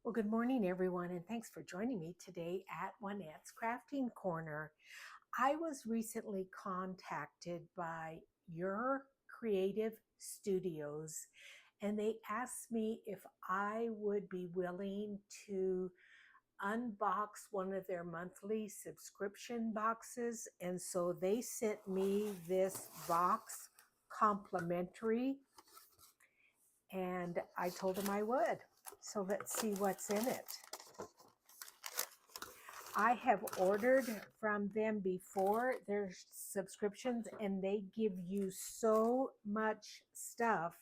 Well, good morning, everyone, and thanks for joining me today at Juanette's Crafting Corner. I was recently contacted by Your Creative Studios, and they asked me if I would be willing to unbox one of their monthly subscription boxes. And so they sent me this box complimentary, and I told them I would. So let's see what's in it. I have ordered from them before their subscriptions, and they give you so much stuff.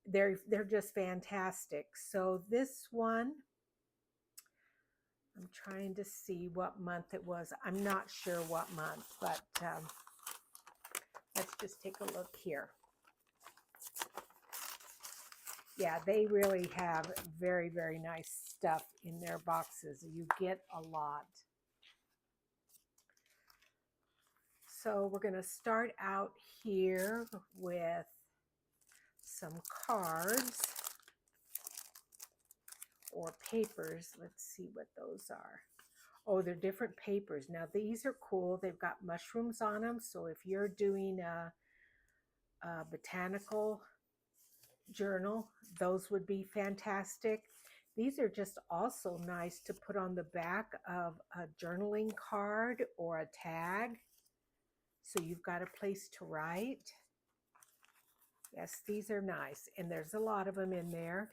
They're just fantastic. So this one, I'm trying to see what month it was. I'm not sure what month, but let's just take a look here. Yeah, they really have very, very nice stuff in their boxes. You get a lot. So we're going to start out here with some cards or papers. Let's see what those are. Oh, they're different papers. Now these are cool. They've got mushrooms on them. So if you're doing a botanical journal, those would be fantastic. These are just also nice to put on the back of a journaling card or a tag, so you've got a place to write. Yes, these are nice, and there's a lot of them in there,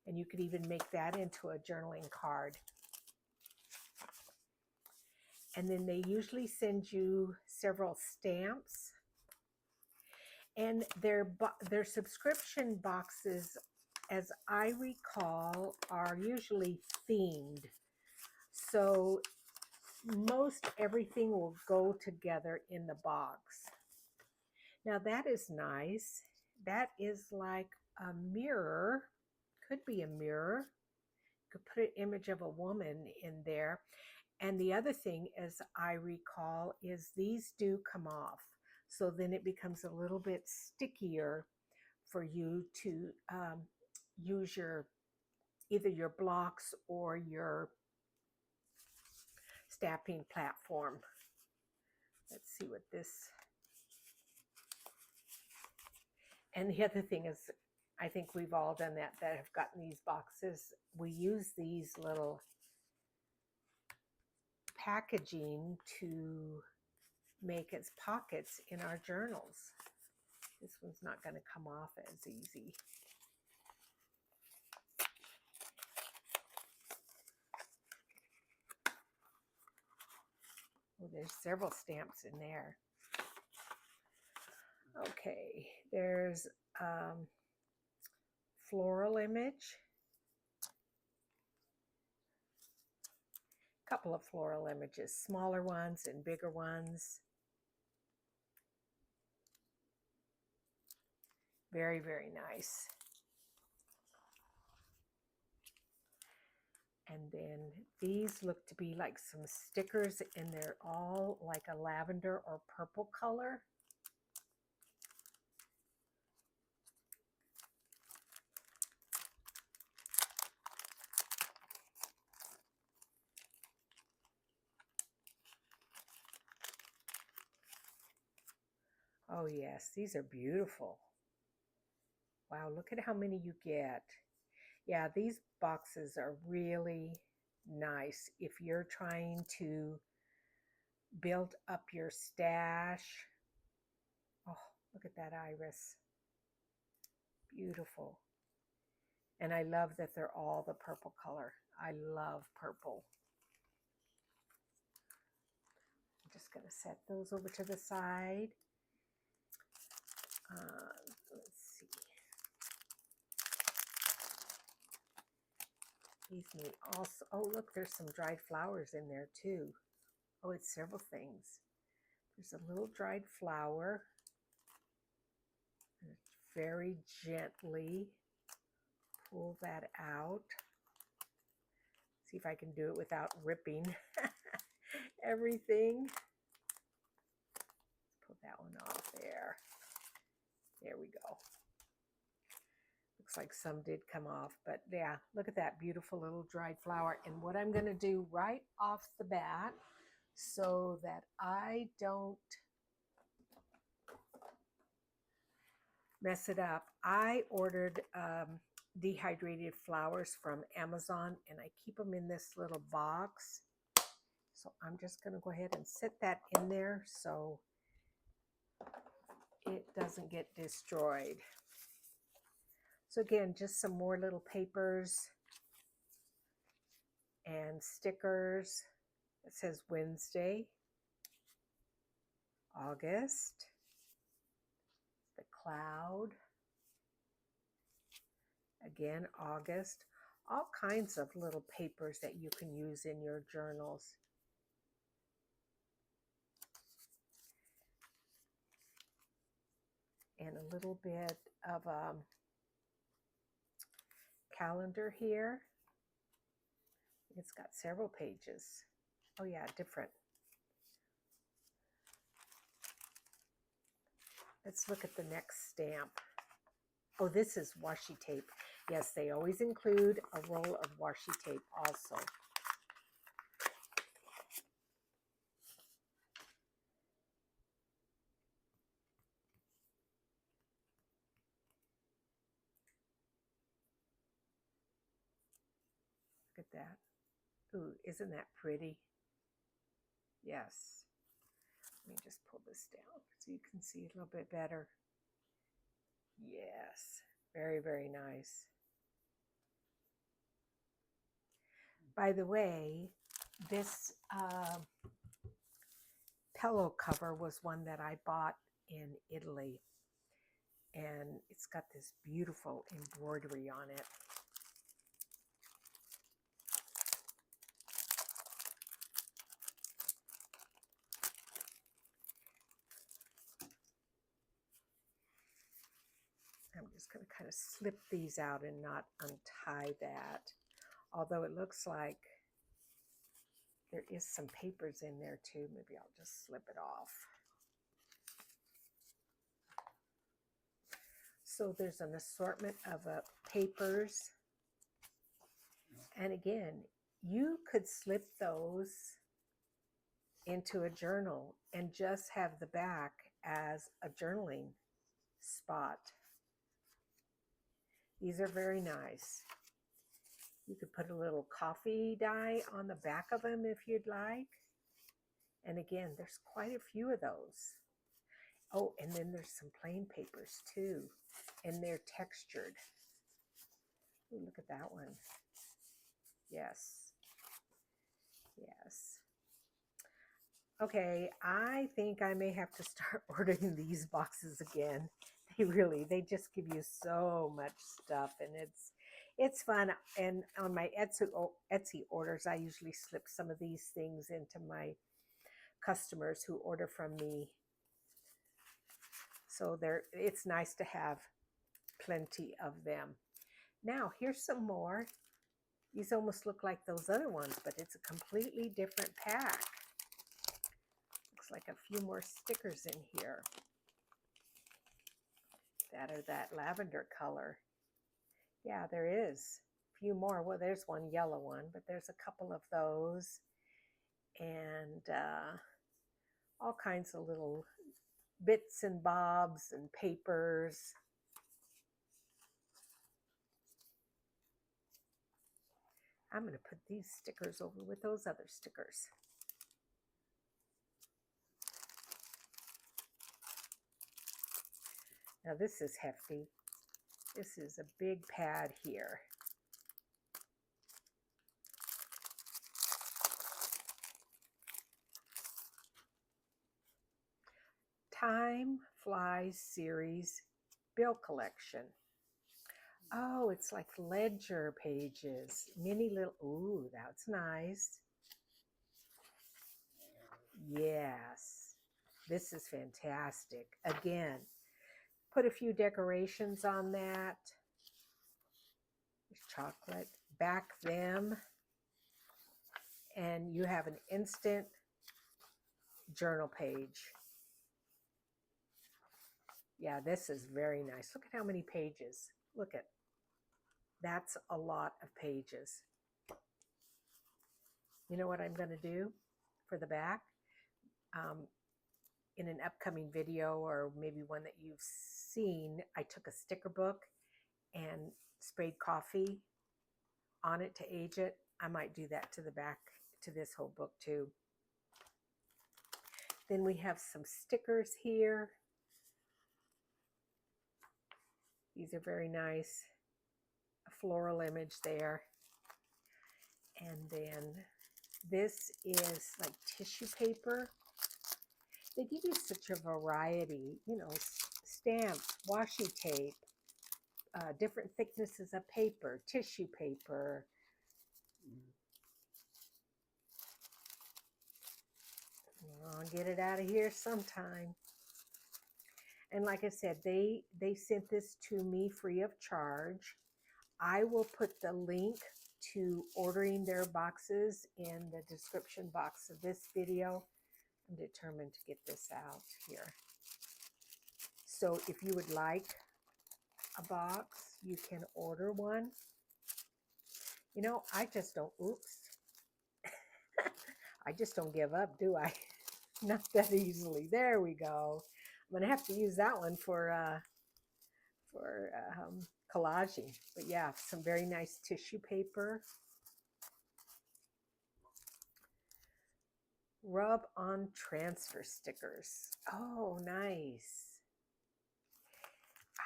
and you could even make that into a journaling card. And then they usually send you several stamps, and their subscription boxes, as I recall, are usually themed. So most everything will go together in the box. Now that is nice. That is like a mirror. Could be a mirror. You could put an image of a woman in there. And the other thing, as I recall, is these do come off. So then it becomes a little bit stickier for you to use either your blocks or your stamping platform. Let's see what this. And the other thing is, I think we've all done that have gotten these boxes. We use these little packaging to make as pockets in our journals. This one's not going to come off as easy. Oh, there's several stamps in there. Okay, there's floral image. A couple of floral images, smaller ones and bigger ones. Very, very nice. And then these look to be like some stickers, and they're all like a lavender or purple color. Oh yes, these are beautiful. Wow, look at how many you get. Yeah, these boxes are really nice if you're trying to build up your stash. Oh, look at that iris. Beautiful. And I love that they're all the purple color. I love purple. I'm just going to set those over to the side. Let's see. These need also, oh look, there's some dried flowers in there too. Oh, it's several things. There's a little dried flower. And very gently pull that out. See if I can do it without ripping everything. Let's pull that one off there. There we go. Looks like some did come off, but yeah, look at that beautiful little dried flower. And what I'm going to do right off the bat, so that I don't mess it up, I ordered dehydrated flowers from Amazon, and I keep them in this little box. So I'm just going to go ahead and set that in there so it doesn't get destroyed. So again, just some more little papers and stickers. It says Wednesday, August, the cloud, again, August, all kinds of little papers that you can use in your journals. And a little bit of a calendar here. It's got several pages. Oh yeah, different. Let's look at the next stamp. Oh, this is washi tape. Yes, they always include a roll of washi tape also. Look at that. Ooh, isn't that pretty? Yes. Let me just pull this down so you can see a little bit better. Yes, very, very nice. By the way, this pillow cover was one that I bought in Italy, and it's got this beautiful embroidery on it. I'm just going to kind of slip these out and not untie that. Although it looks like there is some papers in there too. Maybe I'll just slip it off. So there's an assortment of papers. And again, you could slip those into a journal and just have the back as a journaling spot. These are very nice. You could put a little coffee dye on the back of them if you'd like. And again, there's quite a few of those. Oh, and then there's some plain papers too, and they're textured. Ooh, look at that one. Yes. Yes. Okay, I think I may have to start ordering these boxes again. They just give you so much stuff, and it's fun. And on my Etsy orders, I usually slip some of these things into my customers who order from me. So it's nice to have plenty of them. Now, here's some more. These almost look like those other ones, but it's a completely different pack. Looks like a few more stickers in here that are that lavender color. Yeah, there is a few more. Well, there's one yellow one, but there's a couple of those. And all kinds of little bits and bobs and papers. I'm going to put these stickers over with those other stickers. Now this is hefty. This is a big pad here. Time Flies Series Bill Collection. Oh, it's like ledger pages. Mini little, ooh, that's nice. Yes, this is fantastic. Again, put a few decorations on that. Chocolate, back them, and you have an instant journal page. Yeah, this is very nice. Look at how many pages. Look at That's a lot of pages. You know what I'm going to do for the back? In an upcoming video, or maybe one that you've seen, I took a sticker book and sprayed coffee on it to age it. I might do that to the back to this whole book too. Then we have some stickers here. These are very nice. A floral image there. And then this is like tissue paper. They give you such a variety, you know, stamps, washi tape, different thicknesses of paper, tissue paper. I'll get it out of here sometime. And like I said, they sent this to me free of charge. I will put the link to ordering their boxes in the description box of this video. I'm determined to get this out here. So if you would like a box, you can order one. You know, I just don't, oops. I just don't give up, do I? Not that easily. There we go. I'm going to have to use that one for collaging. But yeah, some very nice tissue paper. Rub on transfer stickers. Oh, nice.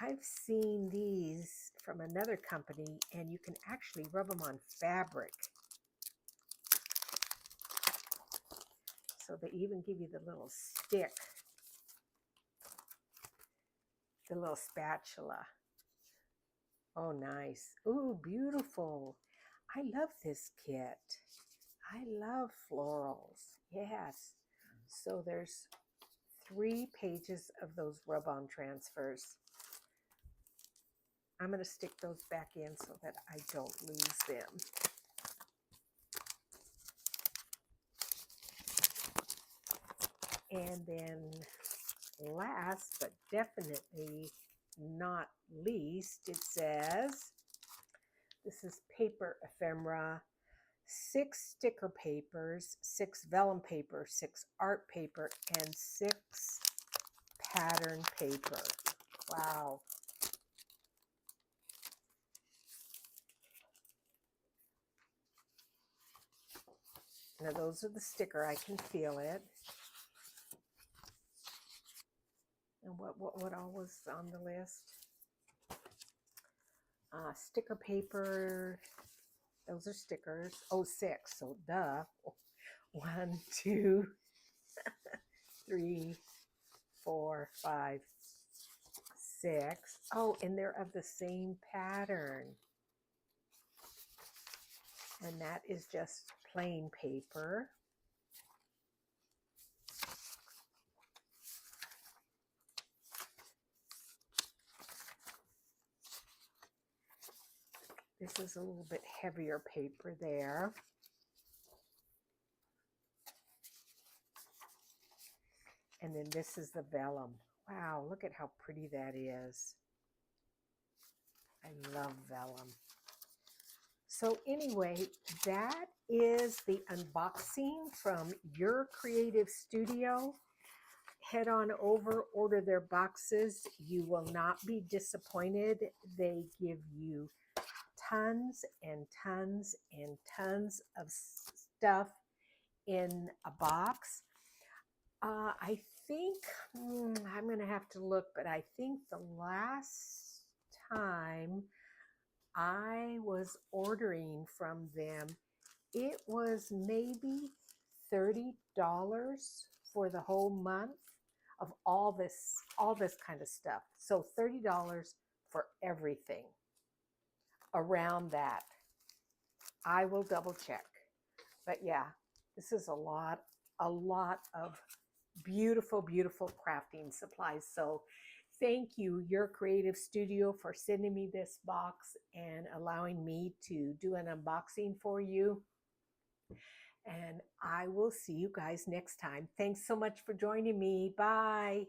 I've seen these from another company, and you can actually rub them on fabric. So they even give you the little stick, the little spatula. Oh, nice. Ooh, beautiful. I love this kit. I love florals. Yes. So there's 3 pages of those rub-on transfers. I'm going to stick those back in so that I don't lose them. And then last but definitely not least, it says, this is paper ephemera, 6 sticker papers, 6 vellum paper, 6 art paper, and 6 pattern paper. Wow. Now those are the sticker. I can feel it. And what all was on the list? Sticker paper. Those are stickers. Oh, 6. So duh. 1, 2, 3, 4, 5, 6. Oh, and they're of the same pattern. And that is just plain paper. This is a little bit heavier paper there. And then this is the vellum. Wow, look at how pretty that is. I love vellum. So anyway, that is the unboxing from Your Creative Studio. Head on over, order their boxes. You will not be disappointed. They give you tons and tons and tons of stuff in a box. I think, I'm going to have to look, but I think the last time I was ordering from them, it was maybe $30 for the whole month of all this kind of stuff. So $30 for everything around that. I will double check. But yeah, this is a lot of beautiful, beautiful crafting supplies. So thank you, Your Creative Studio, for sending me this box and allowing me to do an unboxing for you. And I will see you guys next time. Thanks so much for joining me. Bye.